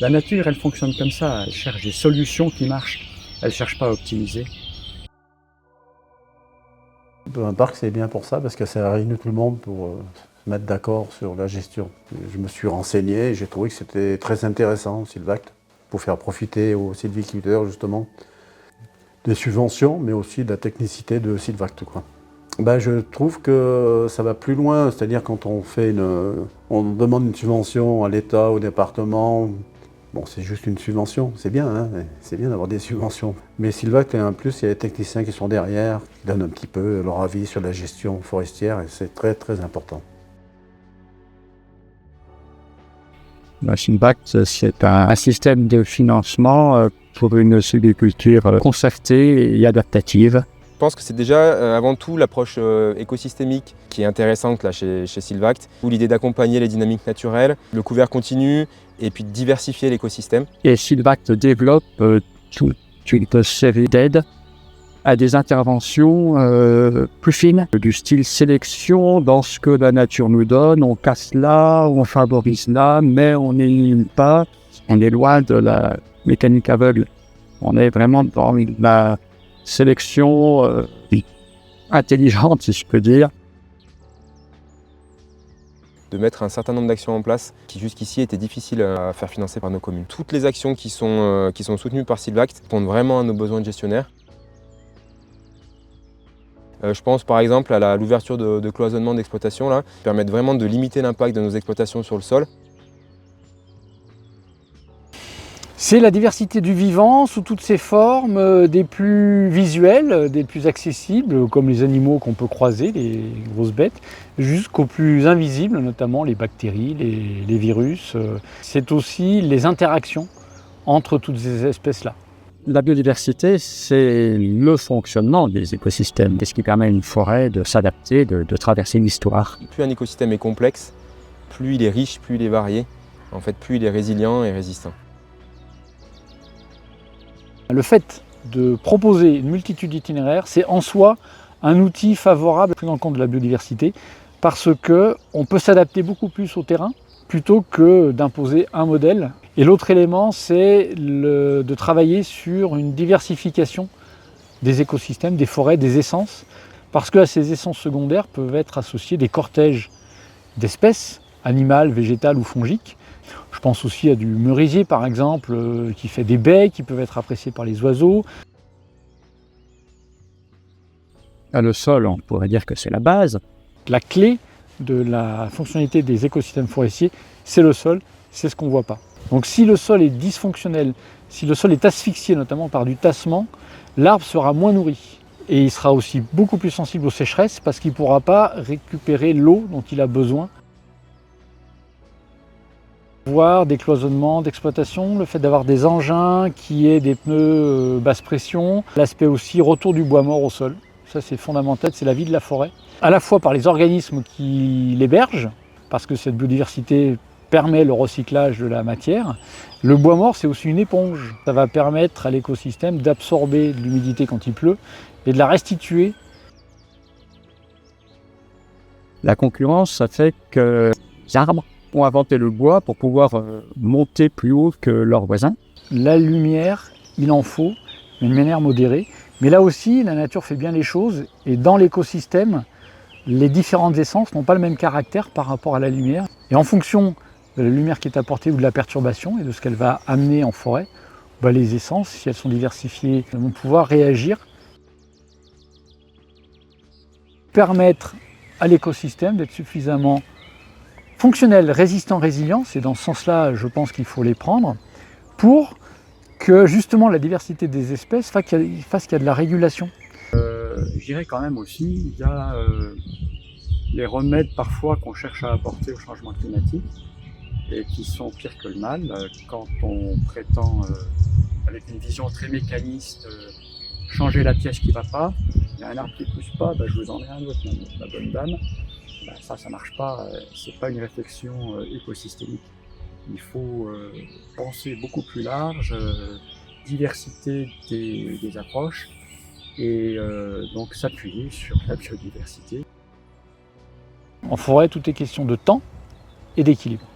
La nature, elle fonctionne comme ça, elle cherche des solutions qui marchent, elle ne cherche pas à optimiser. Un parc, c'est bien pour ça, parce que ça réunit tout le monde pour se mettre d'accord sur la gestion. Je me suis renseigné et j'ai trouvé que c'était très intéressant, Sylvact, pour faire profiter aux sylviculteurs, justement, des subventions, mais aussi de la technicité de Sylvact, quoi. Je trouve que ça va plus loin, c'est-à-dire quand on demande une subvention à l'État, au département, bon, c'est juste une subvention, c'est bien, hein, c'est bien d'avoir des subventions. Mais Sylvact, en plus, il y a les techniciens qui sont derrière, qui donnent un petit peu leur avis sur la gestion forestière, et c'est très très important. Sylvact, c'est un système de financement pour une sylviculture concertée et adaptative. Je pense que c'est déjà avant tout l'approche écosystémique qui est intéressante là, chez Sylvact, où l'idée d'accompagner les dynamiques naturelles, le couvert continu et puis de diversifier l'écosystème. Et Sylvact développe toute une série d'aides à des interventions plus fines, du style sélection dans ce que la nature nous donne. On casse là, on favorise là, mais on n'élimine pas. On est loin de la mécanique aveugle. On est vraiment dans la sélection intelligente, si je peux dire. De mettre un certain nombre d'actions en place qui jusqu'ici étaient difficiles à faire financer par nos communes. Toutes les actions qui sont soutenues par Sylvact répondent vraiment à nos besoins de gestionnaires. Je pense par exemple à l'ouverture de cloisonnement d'exploitation qui permettent vraiment de limiter l'impact de nos exploitations sur le sol. C'est la diversité du vivant sous toutes ses formes, des plus visuelles, des plus accessibles, comme les animaux qu'on peut croiser, les grosses bêtes, jusqu'aux plus invisibles, notamment les bactéries, les virus. C'est aussi les interactions entre toutes ces espèces-là. La biodiversité, c'est le fonctionnement des écosystèmes. C'est ce qui permet à une forêt de s'adapter, de traverser l'histoire. Plus un écosystème est complexe, plus il est riche, plus il est varié. En fait, plus il est résilient et résistant. Le fait de proposer une multitude d'itinéraires, c'est en soi un outil favorable à prendre en compte de la biodiversité parce qu'on peut s'adapter beaucoup plus au terrain plutôt que d'imposer un modèle. Et l'autre élément, c'est de travailler sur une diversification des écosystèmes, des forêts, des essences, parce qu'à ces essences secondaires peuvent être associés des cortèges d'espèces, animales, végétales ou fongiques. Je pense aussi à du merisier par exemple, qui fait des baies qui peuvent être appréciées par les oiseaux. Le sol, on pourrait dire que c'est la base. La clé de la fonctionnalité des écosystèmes forestiers, c'est le sol, c'est ce qu'on ne voit pas. Donc si le sol est dysfonctionnel, si le sol est asphyxié notamment par du tassement, l'arbre sera moins nourri. Et il sera aussi beaucoup plus sensible aux sécheresses parce qu'il ne pourra pas récupérer l'eau dont il a besoin. Voir des cloisonnements d'exploitation, le fait d'avoir des engins qui aient des pneus basse pression, l'aspect aussi retour du bois mort au sol, ça c'est fondamental, c'est la vie de la forêt. À la fois par les organismes qui l'hébergent, parce que cette biodiversité permet le recyclage de la matière. Le bois mort, c'est aussi une éponge. Ça va permettre à l'écosystème d'absorber de l'humidité quand il pleut et de la restituer. La concurrence, ça fait que les arbres ont inventé le bois pour pouvoir monter plus haut que leurs voisins. La lumière, il en faut, mais de manière modérée. Mais là aussi, la nature fait bien les choses. Et dans l'écosystème, les différentes essences n'ont pas le même caractère par rapport à la lumière. Et en fonction de la lumière qui est apportée ou de la perturbation et de ce qu'elle va amener en forêt, les essences, si elles sont diversifiées, vont pouvoir réagir. Permettre à l'écosystème d'être suffisamment fonctionnel, résistant, résilient, c'est dans ce sens-là, je pense qu'il faut les prendre, pour que justement la diversité des espèces fasse qu'il y a de la régulation. Je dirais quand même aussi, il y a les remèdes parfois qu'on cherche à apporter au changement climatique et qui sont pires que le mal. Quand on prétend, avec une vision très mécaniste, changer la pièce qui ne va pas, il y a un arbre qui ne pousse pas, je vous en ai un autre, ma bonne dame. Ça ne marche pas, c'est pas une réflexion écosystémique. Il faut penser beaucoup plus large, diversité des approches et donc s'appuyer sur la biodiversité. En forêt, tout est question de temps et d'équilibre.